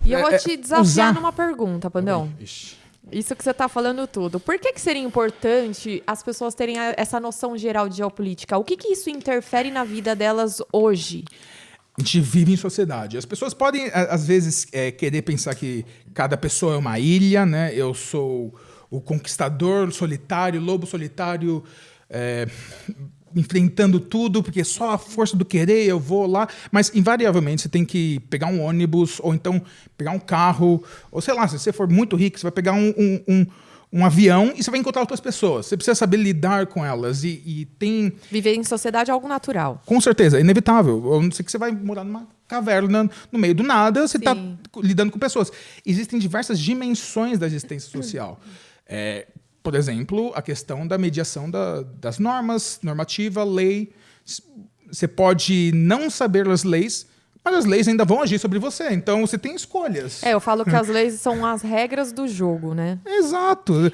E eu vou te desafiar numa pergunta, Pandão. Ixi. Isso que você está falando tudo. Por que seria importante as pessoas terem essa noção geral de geopolítica? O que isso interfere na vida delas hoje? A gente vive em sociedade. As pessoas podem, às vezes, querer pensar que cada pessoa é uma ilha, né? Eu sou o conquistador solitário, lobo solitário, enfrentando tudo, porque só a força do querer eu vou lá. Mas, invariavelmente, você tem que pegar um ônibus, ou então pegar um carro, ou sei lá, se você for muito rico, você vai pegar um avião e você vai encontrar outras pessoas. Você precisa saber lidar com elas. E tem... Viver em sociedade é algo natural. Com certeza, é inevitável. A não ser que você vai morar numa caverna no meio do nada, você está lidando com pessoas. Existem diversas dimensões da existência social. Por exemplo, a questão da mediação das normas, normativa, lei. Você pode não saber as leis, mas as leis ainda vão agir sobre você. Então, você tem escolhas. Eu falo que as leis são as regras do jogo, né? Exato.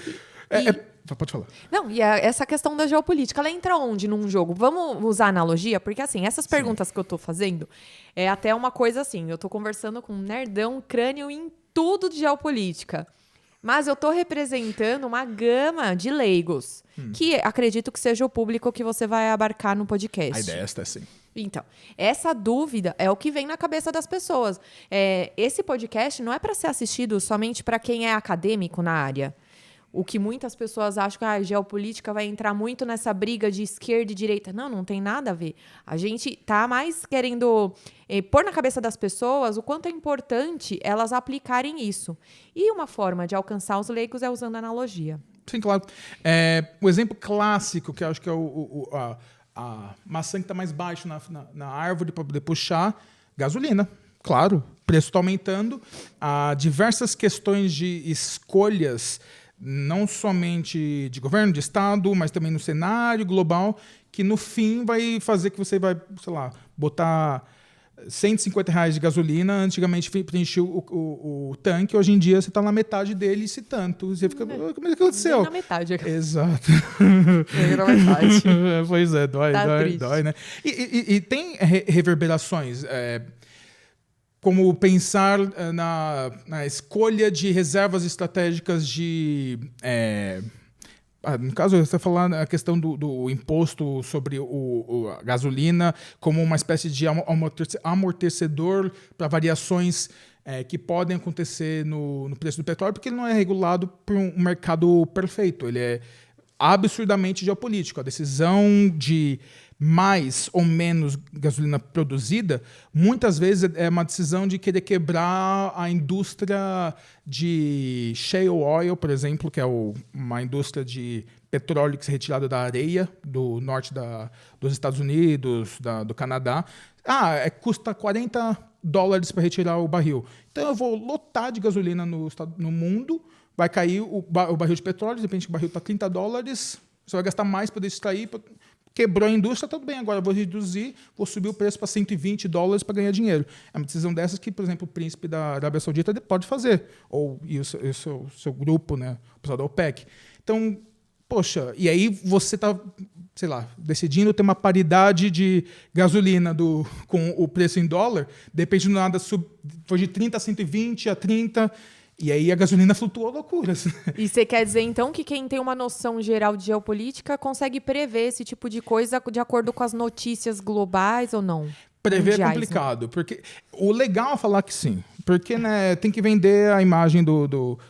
Pode falar. Não, e essa questão da geopolítica, ela entra onde num jogo? Vamos usar analogia? Porque, assim, essas perguntas que eu tô fazendo é até uma coisa assim, eu tô conversando com um nerdão, crânio em tudo de geopolítica. Mas eu tô representando uma gama de leigos, que acredito que seja o público que você vai abarcar no podcast. A ideia é esta, sim. Então, essa dúvida é o que vem na cabeça das pessoas. Esse podcast não é para ser assistido somente para quem é acadêmico na área. O que muitas pessoas acham que a geopolítica vai entrar muito nessa briga de esquerda e direita. Não tem nada a ver. A gente tá mais querendo pôr na cabeça das pessoas o quanto é importante elas aplicarem isso. E uma forma de alcançar os leigos é usando analogia. Sim, claro. O exemplo clássico, que eu acho que é a maçã que está mais baixo na árvore para poder puxar, gasolina. Claro, o preço está aumentando. Há diversas questões de escolhas, não somente de governo, de Estado, mas também no cenário global, que no fim vai fazer que você vai, sei lá, botar R$150 de gasolina. Antigamente preenchia o tanque, hoje em dia você está na metade dele, se tanto. Você fica, como é que aconteceu? Nem na metade. Exato. Nem na metade. Pois é, dói, né? E tem reverberações. Como pensar na escolha de reservas estratégicas de... no caso, você está falando a questão do imposto sobre a gasolina como uma espécie de amortecedor para variações que podem acontecer no preço do petróleo, porque ele não é regulado por um mercado perfeito. Ele é absurdamente geopolítico. A decisão de mais ou menos gasolina produzida, muitas vezes é uma decisão de querer quebrar a indústria de shale oil, por exemplo, que é uma indústria de petróleo que é retirado da areia do norte dos Estados Unidos, do Canadá. Custa $40 para retirar o barril. Então eu vou lotar de gasolina no mundo, vai cair o barril de petróleo, de repente o barril está $30, você vai gastar mais para extrair. Quebrou a indústria, tudo bem, agora eu vou reduzir, vou subir o preço para $120 para ganhar dinheiro. É uma decisão dessas que, por exemplo, o príncipe da Arábia Saudita pode fazer, e o seu grupo, né, o pessoal da OPEC. Então, poxa, e aí você está, sei lá, decidindo ter uma paridade de gasolina com o preço em dólar, de repente do nada foi de 30 a 120 a 30. E aí a gasolina flutuou loucuras. E você quer dizer, então, que quem tem uma noção geral de geopolítica consegue prever esse tipo de coisa de acordo com as notícias globais ou não? Prever mundiais, é complicado. Né? Porque o legal é falar que sim. Porque, né, tem que vender a imagem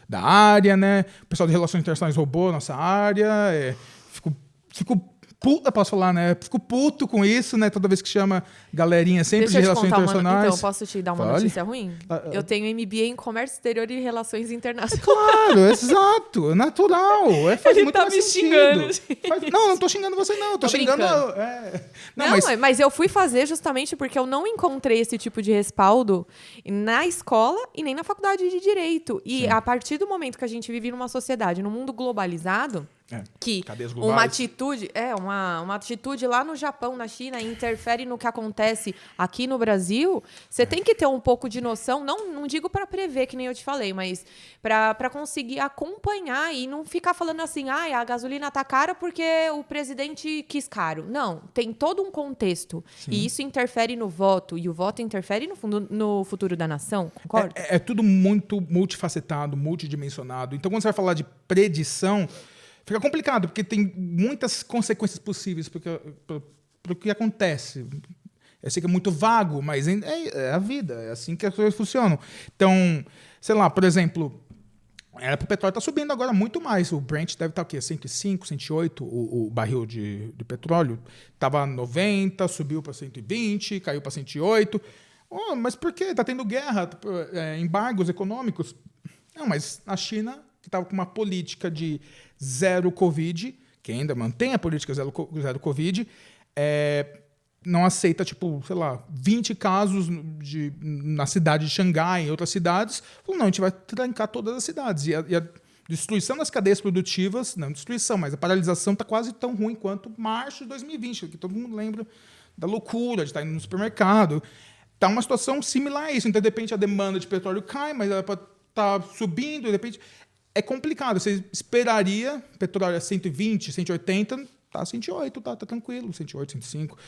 da área, né? O pessoal de relações internacionais roubou a nossa área. Fico puto, posso falar, né? Fico puto com isso, né? Toda vez que chama galerinha sempre de relações internacionais. Então, posso te dar uma notícia ruim? Eu tenho MBA em Comércio Exterior e Relações Internacionais. Claro, exato, natural. Faz Ele muito tá mais me sentido. xingando. Não tô xingando você, não. Tô xingando... Mas eu fui fazer justamente porque eu não encontrei esse tipo de respaldo na escola e nem na faculdade de Direito. E a partir do momento que a gente vive numa sociedade, num mundo globalizado... que uma atitude lá no Japão, na China, interfere no que acontece aqui no Brasil, você tem que ter um pouco de noção, não digo para prever, que nem eu te falei, mas para conseguir acompanhar e não ficar falando assim, a gasolina tá cara porque o presidente quis caro. Não, tem todo um contexto. Sim. E isso interfere no voto, e o voto interfere no futuro da nação, concorda? É tudo muito multifacetado, multidimensionado. Então, quando você vai falar de predição, fica complicado, porque tem muitas consequências possíveis para o que acontece. Eu sei que é muito vago, mas é a vida, é assim que as coisas funcionam. Então, sei lá, por exemplo, o petróleo está subindo agora muito mais. O Brent deve estar o quê? 105, 108, o barril de petróleo. Estava 90, subiu para 120, caiu para 108. Mas por quê? Está tendo guerra, embargos econômicos. Não, mas a China, que estava com uma política de zero Covid, que ainda mantém a política zero Covid, não aceita, 20 casos na cidade de Xangai, em outras cidades. Falou, não, a gente vai trancar todas as cidades. E a destruição das cadeias produtivas, não destruição, mas a paralisação está quase tão ruim quanto março de 2020, que todo mundo lembra da loucura de estar indo no supermercado. Está uma situação similar a isso. Então, de repente, a demanda de petróleo cai, mas ela pode estar subindo, de repente... É complicado. Você esperaria, petróleo é 120, 180, tá 108, tá tranquilo, 108, 105.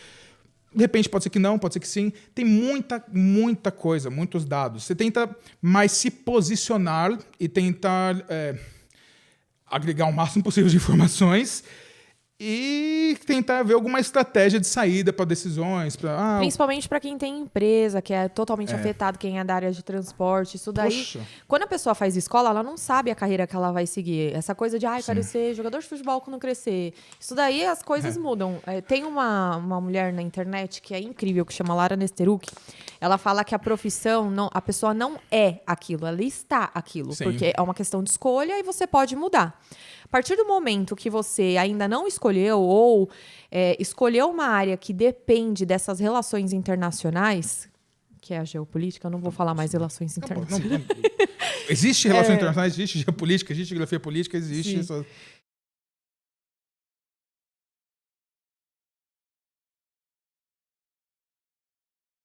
De repente pode ser que não, pode ser que sim. Tem muita coisa, muitos dados. Você tenta mais se posicionar e tentar agregar o máximo possível de informações e tentar ver alguma estratégia de saída para decisões. Principalmente para quem tem empresa, que é totalmente afetado, quem é da área de transporte. Isso daí, quando a pessoa faz escola, ela não sabe a carreira que ela vai seguir. Essa coisa de, quero ser jogador de futebol quando crescer. Isso daí, as coisas mudam. Tem uma mulher na internet que é incrível, que chama Lara Nesteruk. Ela fala que a profissão, a pessoa não é aquilo, ela está aquilo. Sim. Porque é uma questão de escolha e você pode mudar. A partir do momento que você ainda não escolheu ou escolheu uma área que depende dessas relações internacionais, que é a geopolítica, eu não vou falar mais relações internacionais. Existe relações internacionais, existe geopolítica, existe geografia política, existe isso.